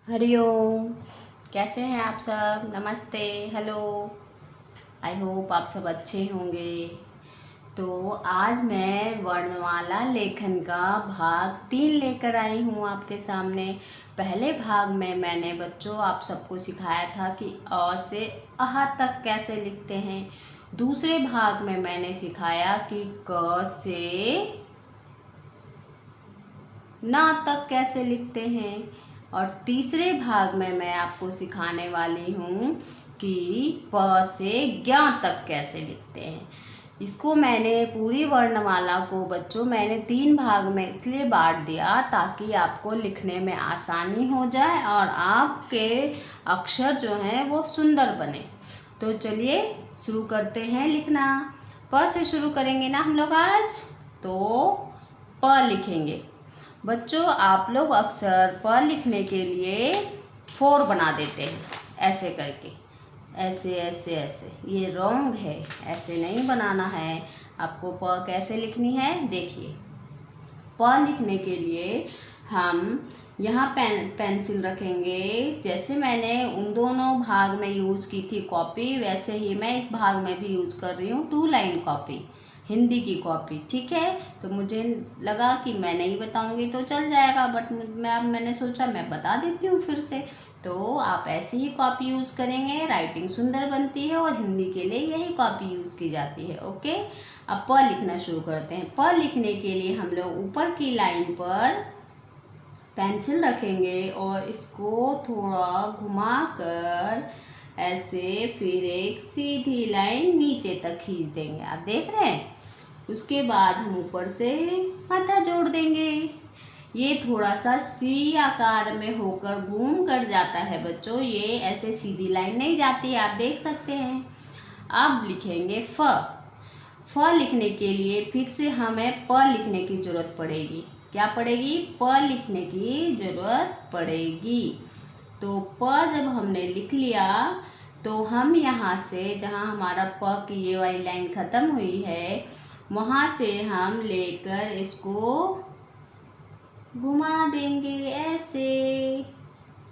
हरिओम। कैसे हैं आप सब? नमस्ते, हेलो। आई होप आप सब अच्छे होंगे। तो आज मैं वर्णमाला लेखन का भाग 3 लेकर आई हूँ आपके सामने। पहले भाग में मैंने बच्चों आप सबको सिखाया था कि अ से अह तक कैसे लिखते हैं। दूसरे भाग में मैंने सिखाया कि क से ना तक कैसे लिखते हैं। और तीसरे भाग में मैं आपको सिखाने वाली हूँ कि प से ज्ञ तक कैसे लिखते हैं। इसको मैंने पूरी वर्णमाला को बच्चों मैंने 3 भाग में इसलिए बांट दिया ताकि आपको लिखने में आसानी हो जाए और आपके अक्षर जो हैं वो सुंदर बने। तो चलिए शुरू करते हैं लिखना। प से शुरू करेंगे ना हम लोग आज। तो प लिखेंगे। बच्चों आप लोग अक्सर प लिखने के लिए 4 बना देते हैं ऐसे करके, ऐसे ऐसे ऐसे। ये रॉन्ग है, ऐसे नहीं बनाना है। आपको प कैसे लिखनी है देखिए। प लिखने के लिए हम यहाँ पेंसिल रखेंगे। जैसे मैंने उन दोनों भाग में यूज़ की थी कॉपी, वैसे ही मैं इस भाग में भी यूज़ कर रही हूँ 2 लाइन कॉपी, हिंदी की कॉपी। ठीक है, तो मुझे लगा कि मैं नहीं बताऊंगी तो चल जाएगा, बट मैंने सोचा मैं बता देती हूँ फिर से। तो आप ऐसी ही कॉपी यूज़ करेंगे, राइटिंग सुंदर बनती है और हिंदी के लिए यही कॉपी यूज़ की जाती है। ओके, अब प लिखना शुरू करते हैं। प लिखने के लिए हम लोग ऊपर की लाइन पर पेंसिल रखेंगे और इसको थोड़ा घुमाकर ऐसे फिर एक सीधी लाइन नीचे तक खींच देंगे। आप देख रहे हैं। उसके बाद हम ऊपर से माथा जोड़ देंगे। ये थोड़ा सा सी आकार में होकर घूम कर जाता है बच्चों, ये ऐसे सीधी लाइन नहीं जाती, आप देख सकते हैं। अब लिखेंगे फ। फ लिखने के लिए फिर से हमें प लिखने की जरूरत पड़ेगी। क्या पड़ेगी? प लिखने की जरूरत पड़ेगी। तो प जब हमने लिख लिया तो हम यहाँ से जहाँ हमारा प की ये वाली लाइन ख़त्म हुई है वहाँ से हम लेकर इसको घुमा देंगे ऐसे।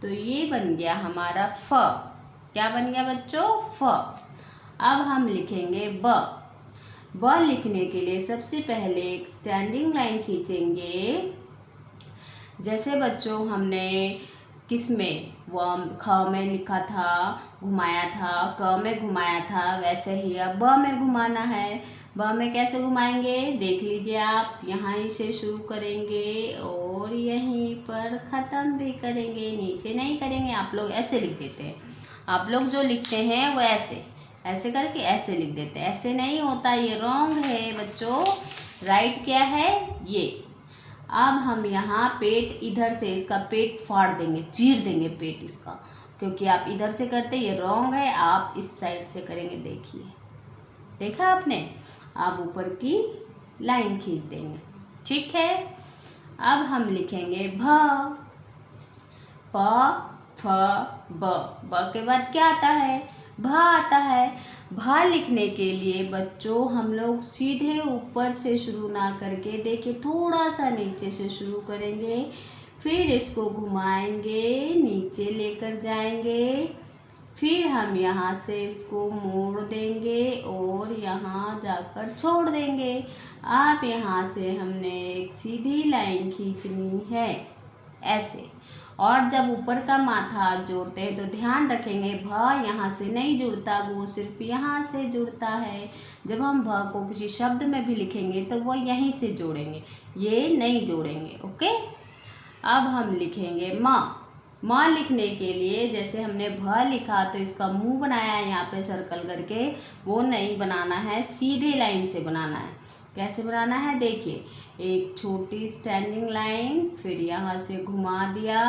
तो ये बन गया हमारा फ। क्या बन गया बच्चों? फ। अब हम लिखेंगे ब। ब लिखने के लिए सबसे पहले एक स्टैंडिंग लाइन खींचेंगे। जैसे बच्चों हमने किस में ख में लिखा था, घुमाया था, क में घुमाया था, वैसे ही अब ब में घुमाना है। ब में कैसे घुमाएंगे देख लीजिए आप। यहाँ से शुरू करेंगे और यहीं पर ख़त्म भी करेंगे, नीचे नहीं करेंगे। आप लोग ऐसे लिख देते हैं, आप लोग जो लिखते हैं वो ऐसे ऐसे करके ऐसे लिख देते हैं। ऐसे नहीं होता, ये रॉन्ग है बच्चों। राइट क्या है? ये। अब हम यहाँ पेट इधर से इसका पेट फाड़ देंगे, चीर देंगे पेट इसका, क्योंकि आप इधर से करते ये रॉन्ग है। आप इस साइड से करेंगे। देखिए, देखा आपने? आप ऊपर की लाइन खींच देंगे। ठीक है, अब हम लिखेंगे भ। प फ ब। ब के बाद क्या आता है? भ आता है। भ लिखने के लिए बच्चों हम लोग सीधे ऊपर से शुरू ना करके देखिए थोड़ा सा नीचे से शुरू करेंगे, फिर इसको घुमाएंगे, नीचे लेकर जाएंगे, फिर हम यहाँ से इसको मोड़ देंगे और यहाँ जाकर छोड़ देंगे। आप यहाँ से हमने एक सीधी लाइन खींचनी है ऐसे। और जब ऊपर का माथा आप जोड़ते हैं तो ध्यान रखेंगे भ यहाँ से नहीं जुड़ता, वो सिर्फ यहाँ से जुड़ता है। जब हम भ को किसी शब्द में भी लिखेंगे तो वो यहीं से जोड़ेंगे, ये नहीं जोड़ेंगे। ओके, अब हम लिखेंगे म। म लिखने के लिए जैसे हमने भ लिखा तो इसका मुंह बनाया है यहाँ पे सर्कल करके, वो नहीं बनाना है, सीधे लाइन से बनाना है। कैसे बनाना है देखिए, एक छोटी स्टैंडिंग लाइन, फिर यहाँ से घुमा दिया,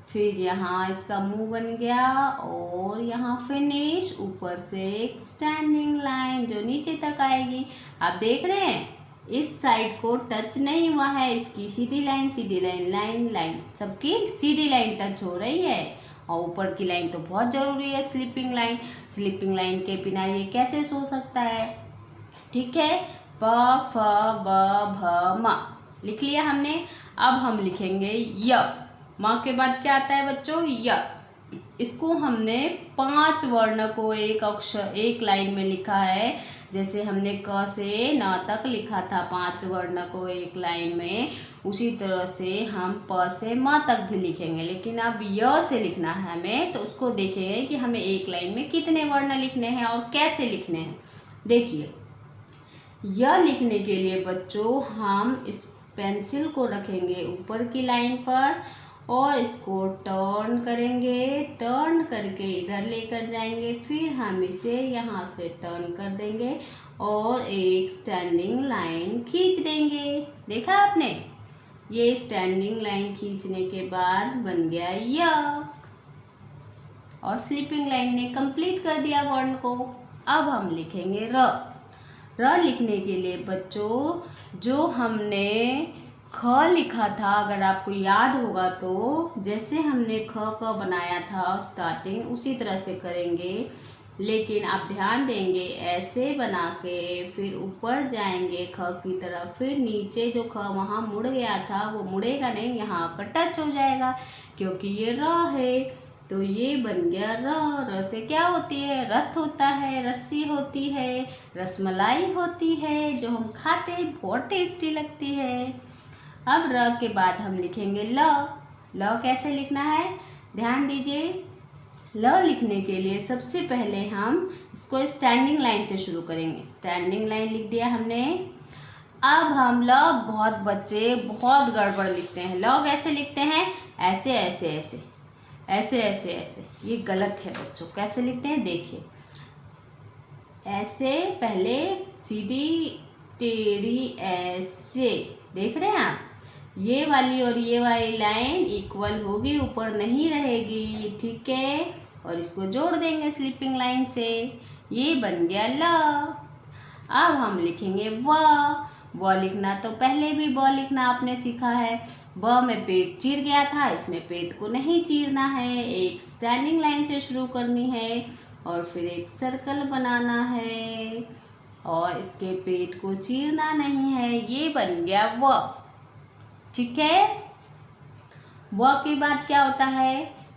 फिर यहाँ इसका मुंह बन गया और यहाँ फिनिश, ऊपर से एक स्टैंडिंग लाइन जो नीचे तक आएगी। आप देख रहे हैं इस साइड को टच नहीं हुआ है, इसकी सीधी लाइन सीधी लाइन लाइन लाइन सबकी सीधी लाइन टच हो रही है। और ऊपर की लाइन तो बहुत ज़रूरी है, स्लीपिंग लाइन। स्लीपिंग लाइन के बिना ये कैसे सो सकता है? ठीक है, प फ ब भ म लिख लिया हमने। अब हम लिखेंगे य। माँ के बाद क्या आता है बच्चों? य। इसको हमने 5 वर्ण को एक अक्षर एक लाइन में लिखा है। जैसे हमने क से न तक लिखा था 5 वर्ण को एक लाइन में, उसी तरह से हम प से म तक भी लिखेंगे। लेकिन अब य से लिखना है हमें, तो उसको देखेंगे कि हमें एक लाइन में कितने वर्ण लिखने हैं और कैसे लिखने हैं। देखिए, य लिखने के लिए बच्चों हम इस पेंसिल को रखेंगे ऊपर की लाइन पर और इसको टर्न करेंगे, टर्न करके इधर लेकर जाएंगे, फिर हम इसे यहाँ से टर्न कर देंगे और एक स्टैंडिंग लाइन खींच देंगे। देखा आपने? ये स्टैंडिंग लाइन खींचने के बाद बन गया य और स्लीपिंग लाइन ने कंप्लीट कर दिया वर्ण को। अब हम लिखेंगे र। र लिखने के लिए बच्चों जो हमने ख लिखा था, अगर आपको याद होगा तो जैसे हमने ख का बनाया था स्टार्टिंग, उसी तरह से करेंगे। लेकिन आप ध्यान देंगे, ऐसे बना के फिर ऊपर जाएंगे ख की तरफ, फिर नीचे जो ख वहाँ मुड़ गया था वो मुड़ेगा नहीं, यहाँ आकर टच हो जाएगा क्योंकि ये र है। तो ये बन गया र। र से क्या होती है? रथ होता है, रस्सी होती है, रसमलाई होती है जो हम खाते हैं, बहुत टेस्टी लगती है। अब र के बाद हम लिखेंगे ल। ल कैसे लिखना है? ध्यान दीजिए। ल लिखने के लिए सबसे पहले हम इसको स्टैंडिंग लाइन से शुरू करेंगे। स्टैंडिंग लाइन लिख दिया हमने। अब हम ल, बहुत बच्चे बहुत गड़बड़ लिखते हैं। ल कैसे लिखते हैं? ऐसे ऐसे ऐसे ऐसे ऐसे ऐसे। ये गलत है बच्चों। कैसे लिखते हैं? देखिए, ऐसे पहले सीधी टेढ़ी ऐसे। देख रहे हैं आप? ये वाली और ये वाली लाइन इक्वल होगी, ऊपर नहीं रहेगी, ठीक है। और इसको जोड़ देंगे स्लीपिंग लाइन से, ये बन गया ल। अब हम लिखेंगे व। व लिखना तो पहले भी ब लिखना आपने सीखा है। ब में पेट चीर गया था, इसमें पेट को नहीं चीरना है, एक स्टैंडिंग लाइन से शुरू करनी है और फिर एक सर्कल बनाना है और इसके पेट को चीरना नहीं है। ये बन गया व, ठीक है। व के बाद क्या होता है?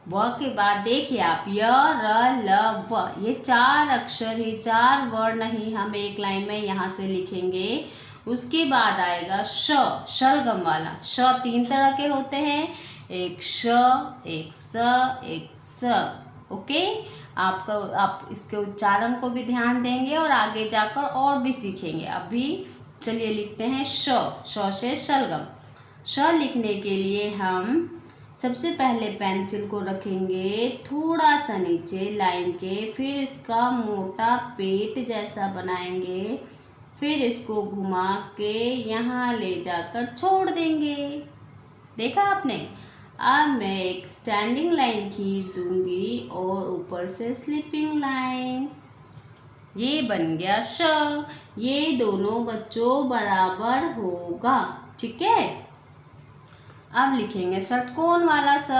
व के बाद देखिए आप, य र ल व, ये 4 अक्षर ही, 4 वर्ण ही हम एक लाइन में यहाँ से लिखेंगे। उसके बाद आएगा श, शलगम वाला। श 3 तरह के होते हैं, एक श, एक स, एक स। ओके, आप इसके उच्चारण को भी ध्यान देंगे और आगे जाकर और भी सीखेंगे। अभी चलिए लिखते हैं श। श से शलगम। श लिखने के लिए हम सबसे पहले पेंसिल को रखेंगे थोड़ा सा नीचे लाइन के, फिर इसका मोटा पेट जैसा बनाएंगे, फिर इसको घुमा के यहाँ ले जाकर छोड़ देंगे। देखा आपने? अब मैं एक स्टैंडिंग लाइन खींच दूंगी और ऊपर से स्लीपिंग लाइन। ये बन गया श। ये दोनों बच्चों बराबर होगा, ठीक है। अब लिखेंगे षटकोण वाला स।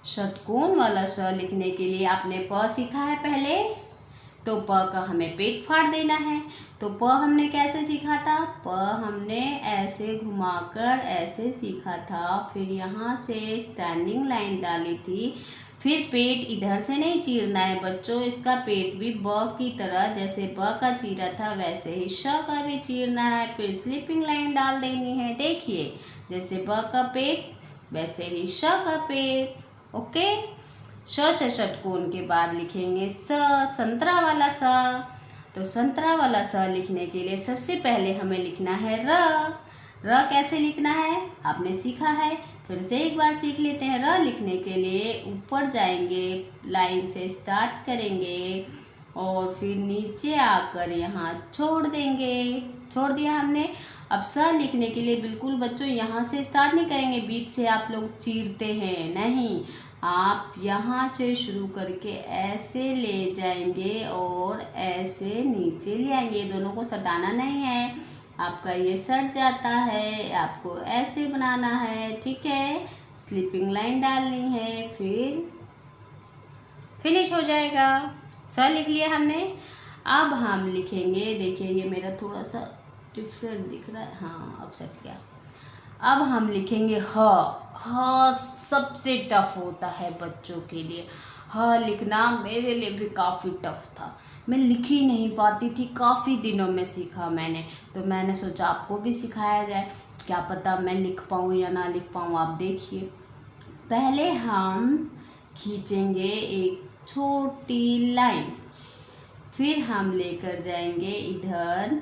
षटकोण वाला स लिखने के लिए आपने प सीखा है पहले, तो प का हमें पेट फाड़ देना है। तो प हमने कैसे सीखा था? प हमने ऐसे घुमाकर ऐसे सीखा था, फिर यहाँ से स्टैंडिंग लाइन डाली थी, फिर पेट इधर से नहीं चीरना है बच्चों, इसका पेट भी ब की तरह, जैसे ब का चीरा था वैसे ही श का भी चीरना है, फिर स्लीपिंग लाइन डाल देनी है। देखिए, जैसे ब का पेट वैसे ही श का पेट। ओके, श से षटकोण के बाद लिखेंगे स, संतरा वाला स। तो संतरा वाला स लिखने के लिए सबसे पहले हमें लिखना है र। र कैसे लिखना है आपने सीखा है, फिर से एक बार सीख लेते हैं। र लिखने के लिए ऊपर जाएंगे, लाइन से स्टार्ट करेंगे और फिर नीचे आकर यहाँ छोड़ देंगे। छोड़ दिया हमने। अब स लिखने के लिए बिल्कुल बच्चों यहाँ से स्टार्ट नहीं करेंगे, बीच से आप लोग चीरते हैं, नहीं, आप यहाँ से शुरू करके ऐसे ले जाएंगे और ऐसे नीचे ले आएंगे। दोनों को सटाना नहीं है, आपका ये सट जाता है, आपको ऐसे बनाना है, ठीक है। स्लीपिंग लाइन डालनी है, फिर फिनिश हो जाएगा। स लिख लिया हमने। अब हम लिखेंगे, देखिए ये मेरा थोड़ा सा डिफरेंट दिख रहा है, हाँ अब सट गया। अब हम लिखेंगे ह। हाँ सबसे टफ होता है बच्चों के लिए। हाँ लिखना मेरे लिए भी काफ़ी टफ था, मैं लिख ही नहीं पाती थी, काफ़ी दिनों में सीखा मैंने, तो मैंने सोचा आपको भी सिखाया जाए, क्या पता मैं लिख पाऊँ या ना लिख पाऊँ। आप देखिए, पहले हम खींचेंगे एक छोटी लाइन, फिर हम लेकर जाएंगे इधर,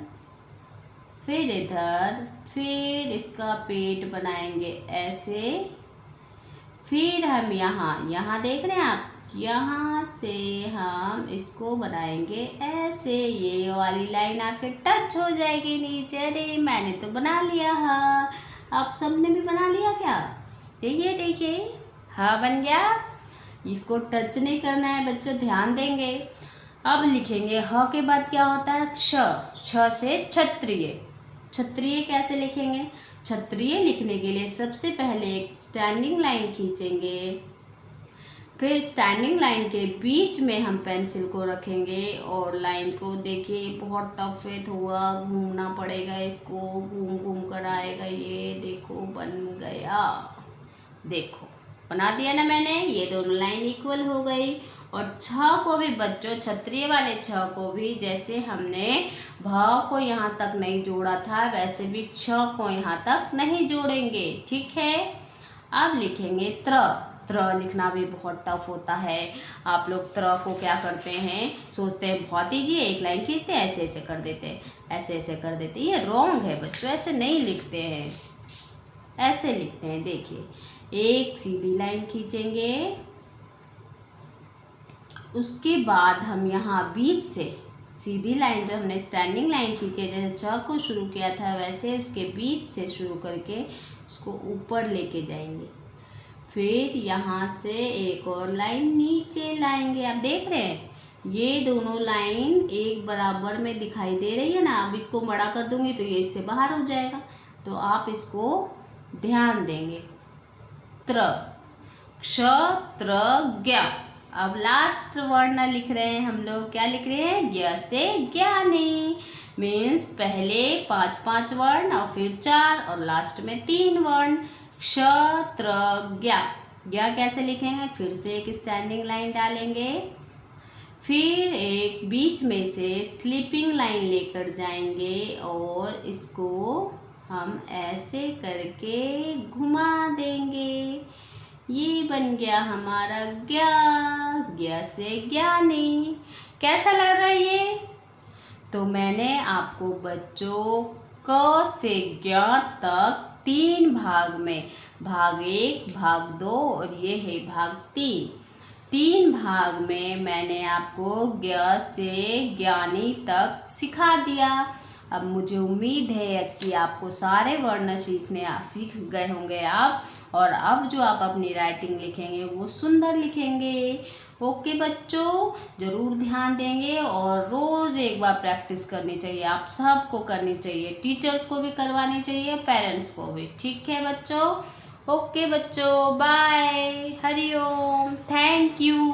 फिर इधर, फिर इसका पेट बनाएंगे ऐसे, फिर हम यहाँ देख रहे हैं आप, यहाँ से हम इसको बनाएंगे ऐसे, ये वाली लाइन आके टच हो जाएगी नीचे। अरे मैंने तो बना लिया। हाँ आप सबने भी बना लिया क्या? देखिए देखिए, हाँ बन गया। इसको टच नहीं करना है बच्चों, ध्यान देंगे। अब लिखेंगे ह के बाद क्या होता है? क्ष। छ से क्षत्रिय। क्षत्रिय कैसे लिखेंगे? क्षत्रिय लिखने के लिए सबसे पहले एक स्टैंडिंग लाइन खींचेंगे, फिर स्टैंडिंग लाइन के बीच में हम पेंसिल को रखेंगे और लाइन को, देखिए बहुत टफ है, थोड़ा घूमना पड़ेगा इसको, घूम घूम कर आएगा। ये देखो बन गया, देखो बना दिया ना मैंने, ये दोनों लाइन इक्वल हो गई। और छ को भी बच्चों, क्षत्रिय वाले छ को भी जैसे हमने भाव को यहाँ तक नहीं जोड़ा था, वैसे भी छ को यहाँ तक नहीं जोड़ेंगे, ठीक है। अब लिखेंगे त्र। त्र लिखना भी बहुत टफ होता है। आप लोग त्र को क्या करते हैं, सोचते हैं बहुत ईजी है, एक लाइन खींचते हैं, ऐसे ऐसे कर देते हैं, ऐसे ऐसे कर देते हैं। ये रॉन्ग है बच्चों, ऐसे नहीं लिखते हैं, ऐसे लिखते हैं। देखिए, एक सीधी लाइन खींचेंगे, उसके बाद हम यहाँ बीच से सीधी लाइन, जो हमने स्टैंडिंग लाइन खींची है, जैसे छ को शुरू किया था वैसे उसके बीच से शुरू करके उसको ऊपर लेके जाएंगे, फिर यहाँ से एक और लाइन नीचे लाएंगे। आप देख रहे हैं ये दोनों लाइन एक बराबर में दिखाई दे रही है ना। अब इसको बड़ा कर दूंगी तो ये इससे बाहर हो जाएगा, तो आप इसको ध्यान देंगे। त्र, क्ष, त्र, ज्ञ। अब लास्ट वर्ण लिख रहे हैं हम लोग, क्या लिख रहे हैं? ज्ञ से ज्ञानी। मीन्स पहले 5 वर्ण और फिर 4 और लास्ट में 3 वर्ण। क्ष, त्र, ज्ञ। ज्ञ कैसे लिखेंगे? फिर से एक स्टैंडिंग लाइन डालेंगे, फिर एक बीच में से स्लीपिंग लाइन लेकर जाएंगे और इसको हम ऐसे करके घुमा देंगे। ये बन गया हमारा ज्ञ। ज्ञ से ज्ञानी। कैसा लग रहा है ये? तो मैंने आपको बच्चों क से ज्ञ तक 3 भाग में, भाग 1, भाग 2 और ये है भाग 3 भाग में मैंने आपको ज्ञ से ज्ञानी तक सिखा दिया। अब मुझे उम्मीद है कि आपको सारे वर्ण सीख गए होंगे आप, और अब जो आप अपनी राइटिंग लिखेंगे वो सुंदर लिखेंगे। ओके बच्चों, ज़रूर ध्यान देंगे और रोज़ एक बार प्रैक्टिस करनी चाहिए, आप सबको करनी चाहिए, टीचर्स को भी करवानी चाहिए, पेरेंट्स को भी। ठीक है बच्चों? ओके बच्चों, बाय, हरिओम, थैंक यू।